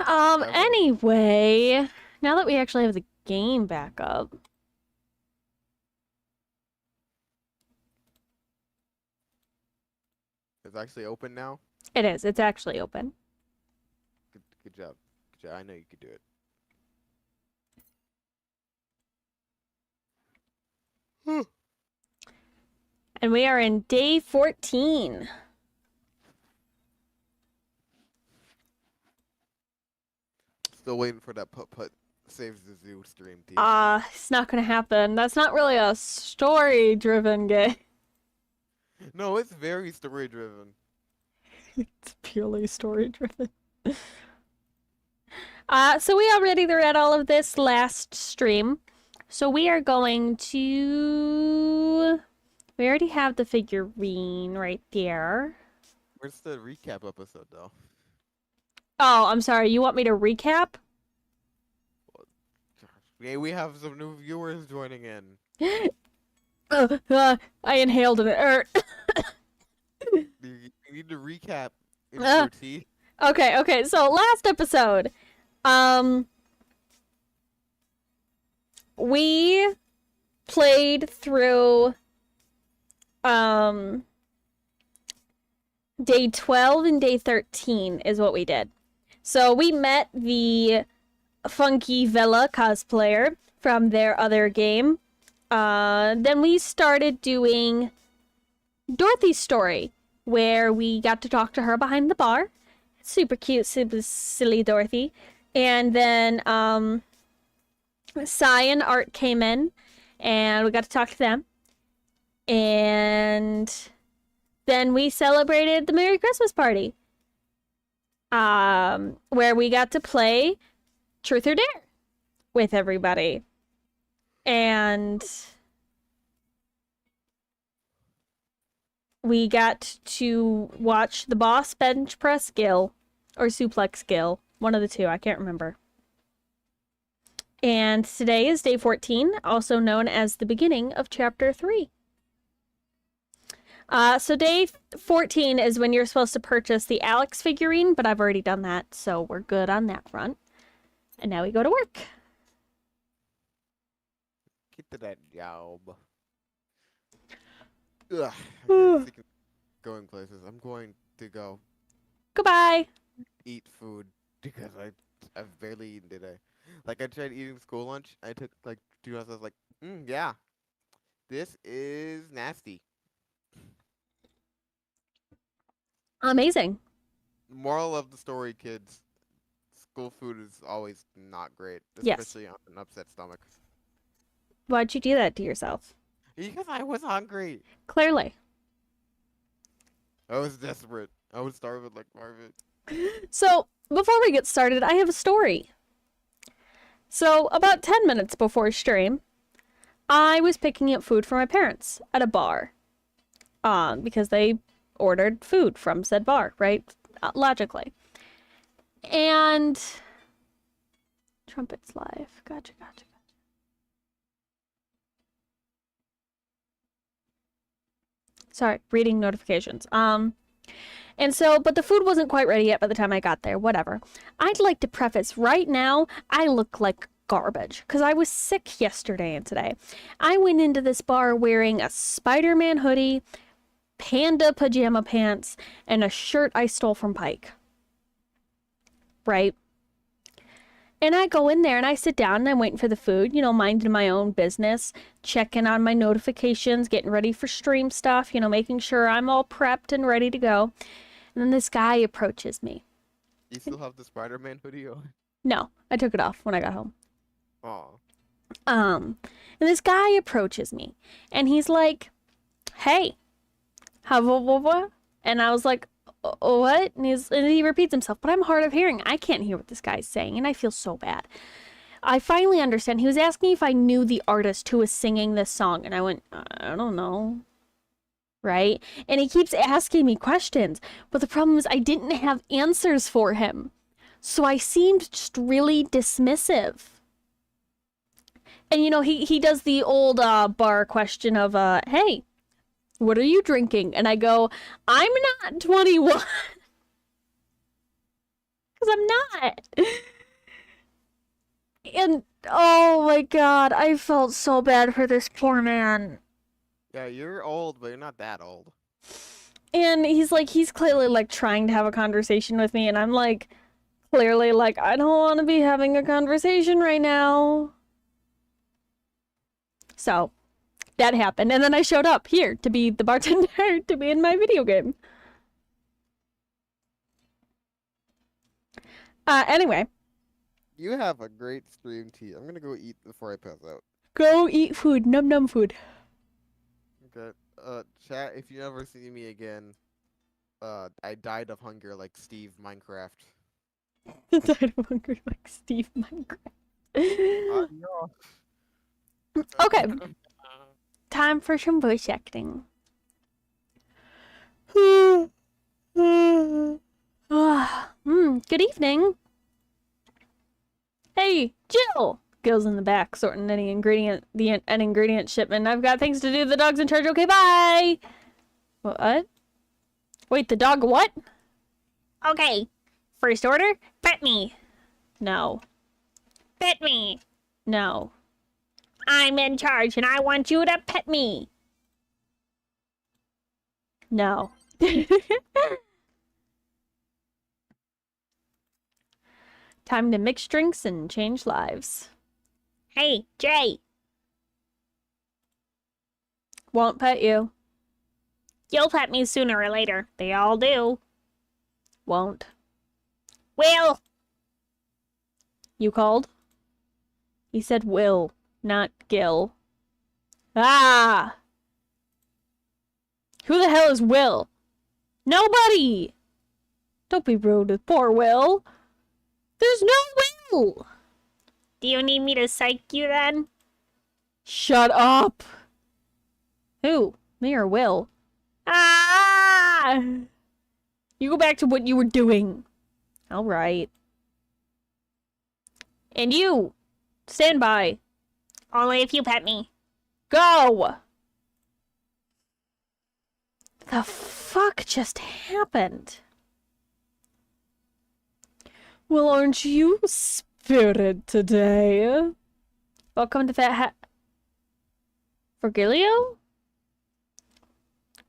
Anyway, now that we actually have the game back up. It's actually open now? It is. It's actually open. Good job. Good job. I know you could do it. And we are in day 14. Still waiting for that Put Saves the Zoo stream, team. It's not gonna happen. That's not really a story-driven game. No, it's very story-driven. It's purely story-driven. So we already read all of this last stream. So we are going to... We already have the figurine right there. Where's the recap episode, though? Oh, I'm sorry. You want me to recap? Yeah, we have some new viewers joining in. I inhaled an You need to recap. It's Okay. So last episode, we played through day 12 and day 13 is what we did. So we met the Funky Villa cosplayer from their other game. Then we started doing Dorothy's story, where we got to talk to her behind the bar. Super cute, super silly Dorothy. And then Sai and Art came in, and we got to talk to them. And then we celebrated the Merry Christmas party, where we got to play Truth or Dare with everybody. And we got to watch the boss bench press skill, or suplex skill, one of the two, I can't remember. And today is day 14, also known as the beginning of chapter 3. So day 14 is when you're supposed to purchase the Alex figurine, but I've already done that, so we're good on that front. And now we go to work. Get to that job. Ugh. I'm sick of going places. I'm going to go Goodbye. eat food because I've barely eaten today. Like I tried eating school lunch. I took like 2 hours. I was like, yeah, this is nasty. Amazing. Moral of the story, kids. School food is always not great, Yes. especially on an upset stomach. Why'd you do that to yourself? Because I was hungry. Clearly. I was desperate. I was starving like Marvin. So, before we get started, I have a story. So, about 10 minutes before stream, I was picking up food for my parents at a bar. Because they ordered food from said bar, right? Logically. And Trumpets live. Gotcha. Sorry, reading notifications. And so, but the food wasn't quite ready yet by the time I got there. Whatever. I'd like to preface right now, I look like garbage because I was sick yesterday and today. I went into this bar wearing a Spider-Man hoodie, panda pajama pants, and a shirt I stole from Pike. Right? And I go in there and I sit down and I'm waiting for the food, you know, minding my own business, checking on my notifications, getting ready for stream stuff, you know, making sure I'm all prepped and ready to go. And then this guy approaches me. You still have the Spider-Man hoodie on? No, I took it off when I got home. Aw. And this guy approaches me and he's like, "Hey, and I was like, what? And he repeats himself, but I'm hard of hearing. I can't hear what this guy's saying, and I feel so bad. I finally understand. He was asking if I knew the artist who was singing this song, and I went, I don't know. Right? And he keeps asking me questions, but the problem is I didn't have answers for him. So I seemed just really dismissive. And, you know, he does the old bar question of, hey, what are you drinking? And I go, I'm not 21. Because I'm not. And oh my god, I felt so bad for this poor man. Yeah, you're old, but you're not that old. And he's clearly like trying to have a conversation with me, and I'm like, clearly like, I don't want to be having a conversation right now. So that happened, and then I showed up here to be the bartender to be in my video game. Anyway. You have a great stream tea. I'm gonna go eat before I pass out. Go eat food. Num num food. Okay. Chat, if you never see me again, I died of hunger like Steve Minecraft. Died of hunger like Steve Minecraft. No. Okay. Time for some voice acting. Good evening. Hey, Jill! Gil's in the back, sorting an ingredient shipment. I've got things to do. The dog's in charge. Okay, bye! What? Wait, the dog what? Okay. First order, pet me. No. Pet me. No. I'm in charge and I want you to pet me. No. Time to mix drinks and change lives. Hey, Jay. Won't pet you. You'll pet me sooner or later. They all do. Won't. Will! You called? He said Will, not Gil. Ah! Who the hell is Will? Nobody! Don't be rude with poor Will. There's no Will! Do you need me to psych you then? Shut up! Who? Me or Will? Ah! You go back to what you were doing. Alright. And you! Stand by. Only if you pet me. Go! The fuck just happened? Well, aren't you spirited today? Welcome to Fat Hat. Virgilio?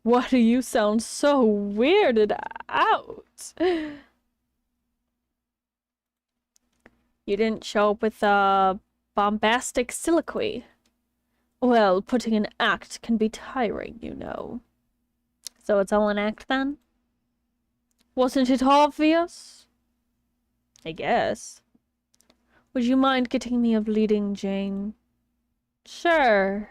What do you sound so weirded out? You didn't show up with a bombastic soliloquy. Well, putting an act can be tiring, you know. So it's all an act then? Wasn't it obvious? I guess. Would you mind getting me a bleeding Jane? Sure.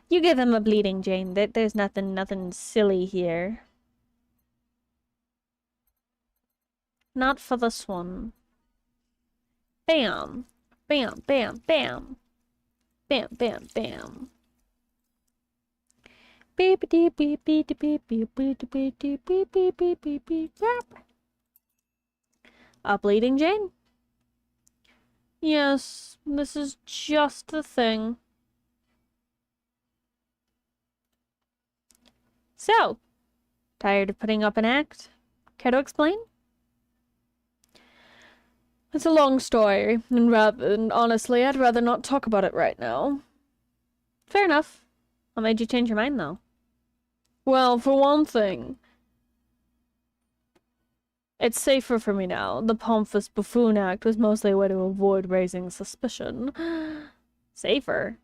You give him a bleeding Jane. There's nothing silly here. Not for this one. Bam. Bam, bam, bam. Bam, bam, bam. Beep beep beep beep beep beep beep beep beep beep beep beep beep beep. A bleeding Jane? Yes, this is just the thing. So, tired of putting up an act? Care to explain? It's a long story, and honestly, I'd rather not talk about it right now. Fair enough. What made you change your mind, though? Well, for one thing, it's safer for me now. The pompous buffoon act was mostly a way to avoid raising suspicion. Safer?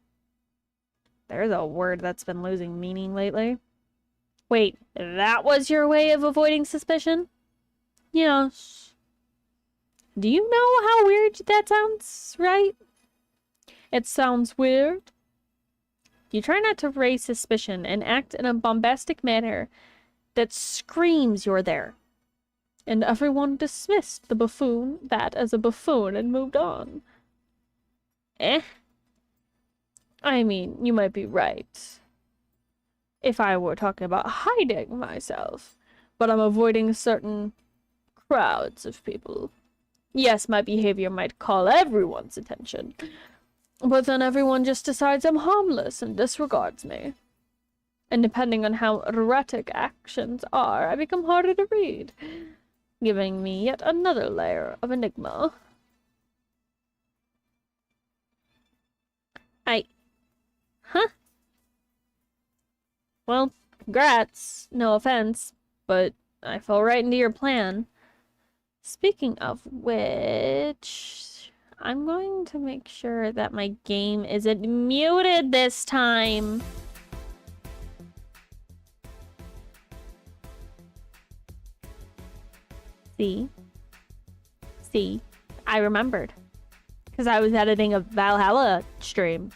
There's a word that's been losing meaning lately. Wait, that was your way of avoiding suspicion? Yes. Do you know how weird that sounds, right? It sounds weird. You try not to raise suspicion and act in a bombastic manner that screams you're there. And everyone dismissed the buffoon that as a buffoon and moved on. I mean, you might be right. If I were talking about hiding myself, but I'm avoiding certain crowds of people. Yes, my behavior might call everyone's attention, but then everyone just decides I'm harmless and disregards me. And depending on how erratic actions are, I become harder to read. giving me yet another layer of enigma. Huh? Well, congrats. No offense, but I fell right into your plan. Speaking of which, I'm going to make sure that my game isn't muted this time. See, I remembered. Because I was editing a Valhalla stream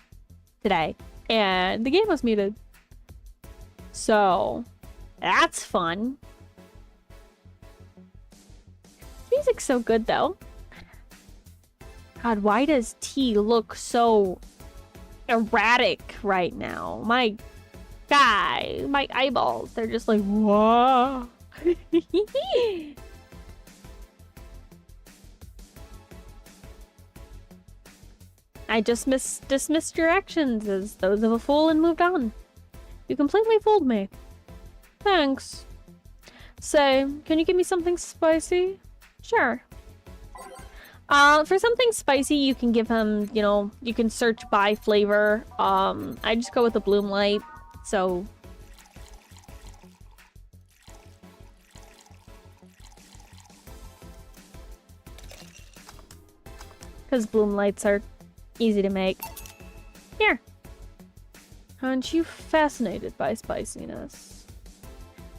today, and the game was muted. So, that's fun. Music's so good, though. God, why does T look so erratic right now? My guy, my eyeballs, they're just like, whoa. I just dismissed your actions as those of a fool and moved on. You completely fooled me. Thanks. Say, can you give me something spicy? Sure. For something spicy, you can give him, you know, you can search by flavor. I just go with the Bloom Light, so... Because Bloom Lights are easy to make. Here. Aren't you fascinated by spiciness?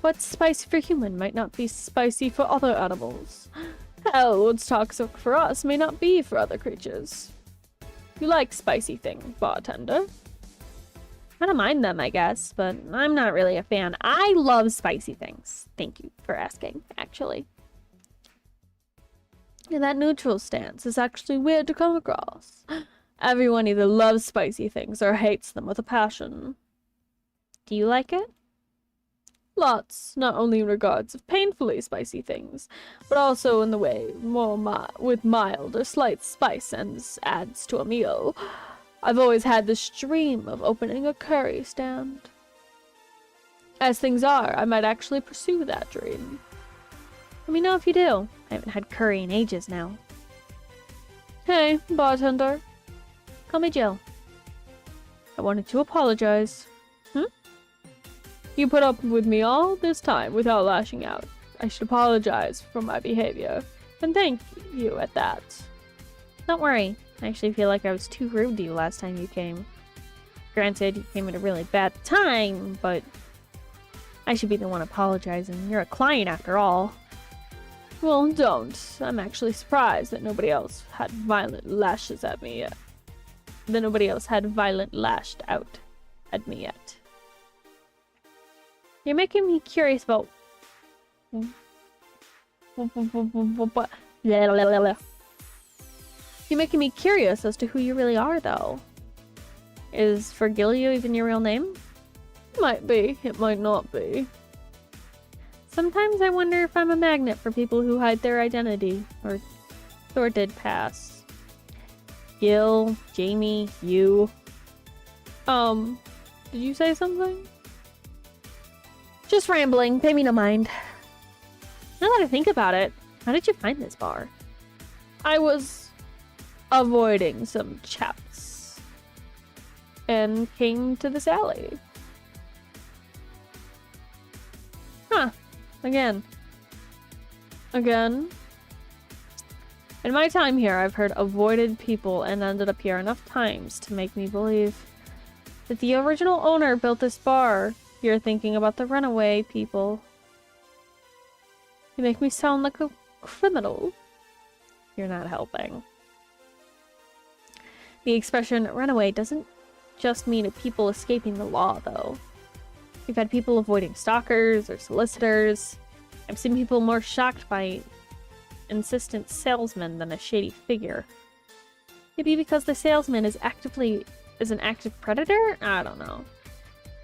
What's spicy for human might not be spicy for other animals. Hell, what's toxic for us may not be for other creatures. You like spicy things, bartender? I don't mind them, I guess, but I'm not really a fan. I love spicy things. Thank you for asking, actually. And that neutral stance is actually weird to come across. Everyone either loves spicy things or hates them with a passion. Do you like it? Lots, not only in regards of painfully spicy things, but also in the way with mild or slight spice and adds to a meal. I've always had this dream of opening a curry stand. As things are, I might actually pursue that dream. Let me know if you do. I haven't had curry in ages now. Hey, bartender. Call me Jill. I wanted to apologize. You put up with me all this time without lashing out. I should apologize for my behavior. And thank you at that. Don't worry. I actually feel like I was too rude to you last time you came. Granted, you came at a really bad time, but I should be the one apologizing. You're a client after all. Well, don't. I'm actually surprised that nobody else had violent lashes at me yet. That nobody else had violent lashed out at me yet. You're making me curious about... You're making me curious as to who you really are, though. Is Virgilio even your real name? It might be. It might not be. Sometimes I wonder if I'm a magnet for people who hide their identity. Or did pass. Gil, Jamie, you. Did you say something? Just rambling, pay me no mind. Now that I think about it, how did you find this bar? I was avoiding some chaps and came to this alley. Huh. Again. In my time here, I've heard avoided people and ended up here enough times to make me believe that the original owner built this bar. You're thinking about the runaway people. You make me sound like a criminal. You're not helping. The expression runaway doesn't just mean people escaping the law, though. We've had people avoiding stalkers or solicitors. I've seen people more shocked by insistent salesman than a shady figure. Maybe because the salesman is an active predator? I don't know.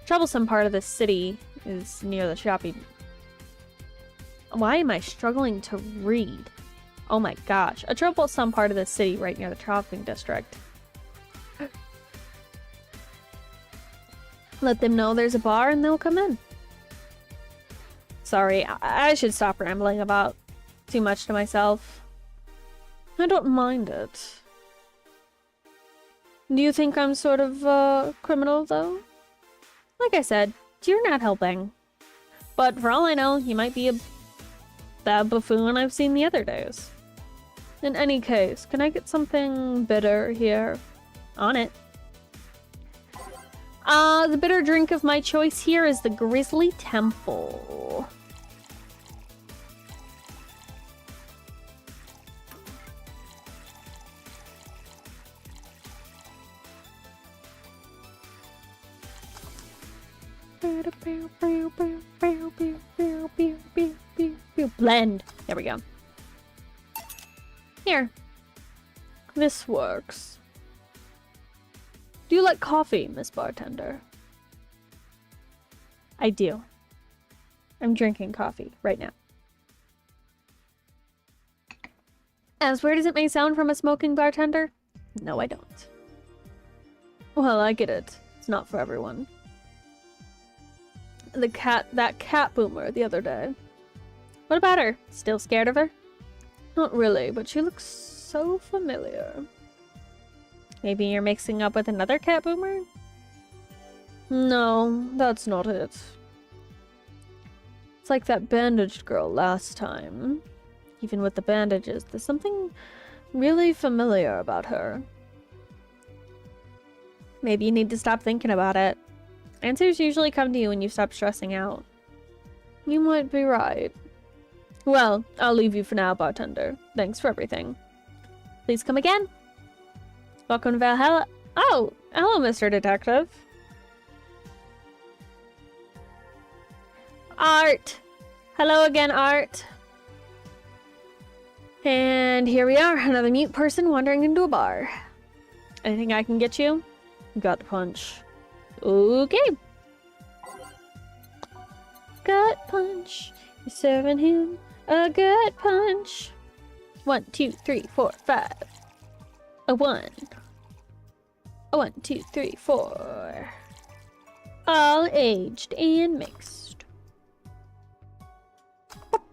Troublesome part of this city is near the shopping. Why am I struggling to read? Oh my gosh. A troublesome part of the city right near the shopping district. Let them know there's a bar and they'll come in. Sorry, I should stop rambling about too much to myself. I don't mind it. Do you think I'm sort of, criminal, though? Like I said, you're not helping. But for all I know, you might be that buffoon I've seen the other days. In any case, can I get something bitter here? On it. The bitter drink of my choice here is the Grizzly Temple. Blend. There we go. Here. This works. Do you like coffee, Miss Bartender? I do. I'm drinking coffee right now. As weird as it may sound from a smoking bartender, no, I don't. Well, I get it. It's not for everyone. That cat boomer the other day. What about her? Still scared of her? Not really, but she looks so familiar. Maybe you're mixing up with another cat boomer? No, that's not it. It's like that bandaged girl last time. Even with the bandages, there's something really familiar about her. Maybe you need to stop thinking about it. Answers usually come to you when you stop stressing out. You might be right. Well, I'll leave you for now, bartender. Thanks for everything. Please come again. Welcome to Valhalla. Oh, hello, Mr. Detective. Art. Hello again, Art. And here we are, another mute person wandering into a bar. Anything I can get you? Got the punch. Okay. Gut punch. You're serving him a gut punch. 1, 2, 3, 4, 5. A 1. A 1, 2, 3, 4. All aged and mixed.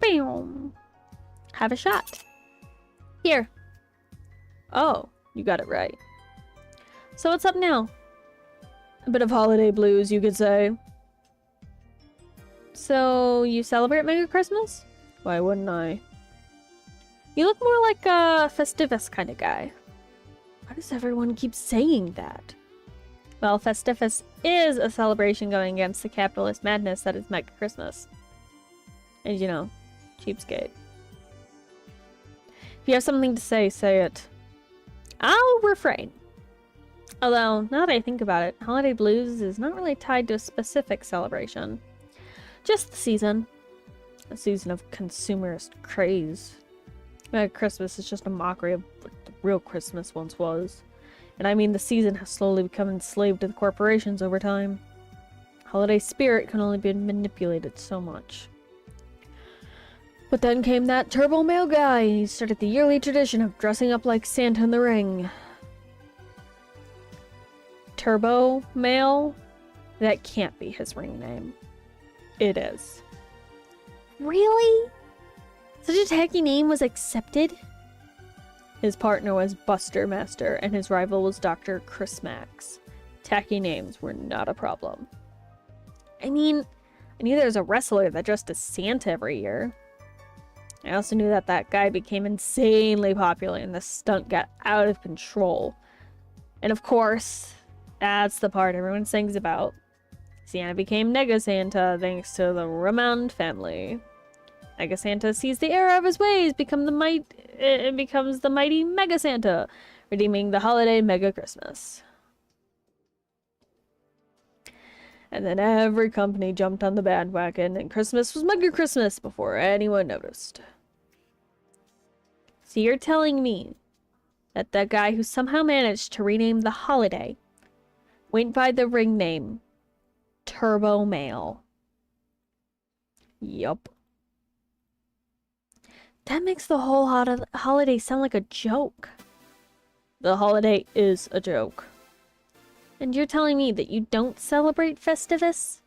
Bam. Have a shot. Here. Oh, you got it right. So what's up now? A bit of holiday blues, you could say. So, you celebrate Mega Christmas? Why wouldn't I? You look more like a Festivus kind of guy. Why does everyone keep saying that? Well, Festivus is a celebration going against the capitalist madness that is Mega Christmas. And you know, cheapskate. If you have something to say, say it. I'll refrain. Although, now that I think about it, Holiday Blues is not really tied to a specific celebration. Just the season. A season of consumerist craze. Christmas is just a mockery of what the real Christmas once was. And I mean the season has slowly become enslaved to the corporations over time. Holiday spirit can only be manipulated so much. But then came that turbo male guy, and he started the yearly tradition of dressing up like Santa in the ring. Turbo male? That can't be his ring name. It is. Really? Such a tacky name was accepted? His partner was Buster Master, and his rival was Dr. Chris Max. Tacky names were not a problem. I mean, I knew there was a wrestler that dressed as Santa every year. I also knew that that guy became insanely popular and the stunt got out of control. And of course, that's the part everyone sings about. Santa became Nega Santa thanks to the Ramond family. Nega Santa sees the error of his ways, becomes the mighty Mega Santa, redeeming the holiday Mega Christmas. And then every company jumped on the bandwagon, and Christmas was Mega Christmas before anyone noticed. So you're telling me that the guy who somehow managed to rename the holiday went by the ring name Turbo Male. Yup. That makes the whole holiday sound like a joke. The holiday is a joke. And you're telling me that you don't celebrate Festivus?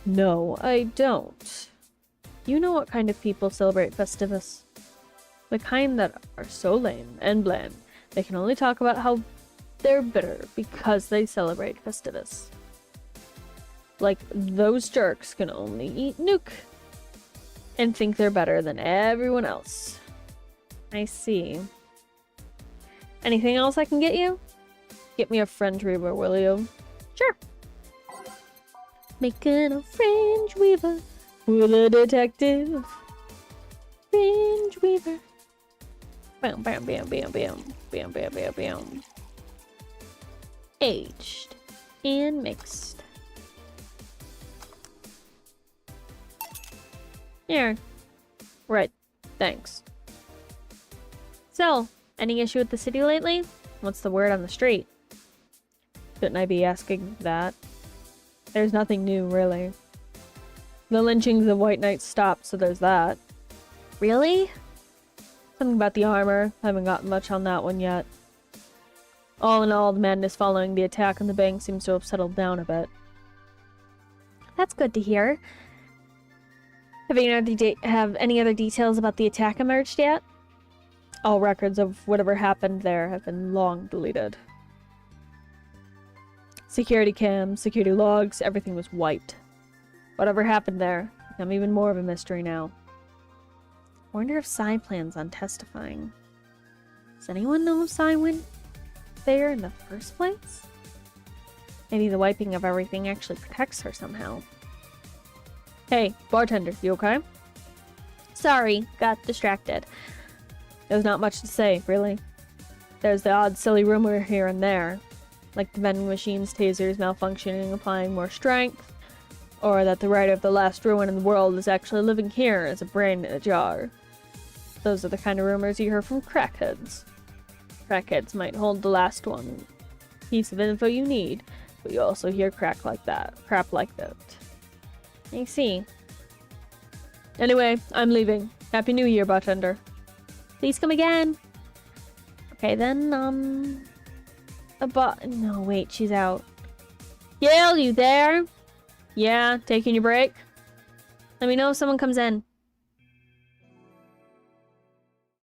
No, I don't. You know what kind of people celebrate Festivus. The kind that are so lame and bland, they can only talk about how they're bitter because they celebrate Festivus. Like, those jerks can only eat nuke and think they're better than everyone else. I see. Anything else I can get you? Get me a fringe weaver, will you? Sure. Making a fringe weaver with a detective. Fringe weaver. Bam, bam, bam, bam, bam. Bam, bam, bam, bam. Aged and mixed. Here. Right. Thanks. So, any issue with the city lately? What's the word on the street? Shouldn't I be asking that? There's nothing new, really. The lynchings of White Knights stopped, so there's that. Really? Something about the armor. Haven't gotten much on that one yet. All in all, the madness following the attack on the bank seems to have settled down a bit. That's good to hear. Have any other details about the attack emerged yet? All records of whatever happened there have been long deleted. Security cams, security logs, everything was wiped. Whatever happened there, become even more of a mystery now. Wonder if Sai plans on testifying. Does anyone know if Sai went there in the first place? Maybe the wiping of everything actually protects her somehow. Hey, bartender, you okay? Sorry, got distracted. There's not much to say, really. There's the odd silly rumor here and there, like the vending machine's tasers malfunctioning, applying more strength, or that the writer of the last ruin in the world is actually living here as a brain in a jar. Those are the kind of rumors you hear from crackheads. Crackheads might hold the last one piece of info you need, but you also hear crap like that. I see. Anyway, I'm leaving. Happy New Year, bartender. Please come again. Okay, then, no, wait, she's out. Gail, you there? Yeah, taking your break? Let me know if someone comes in.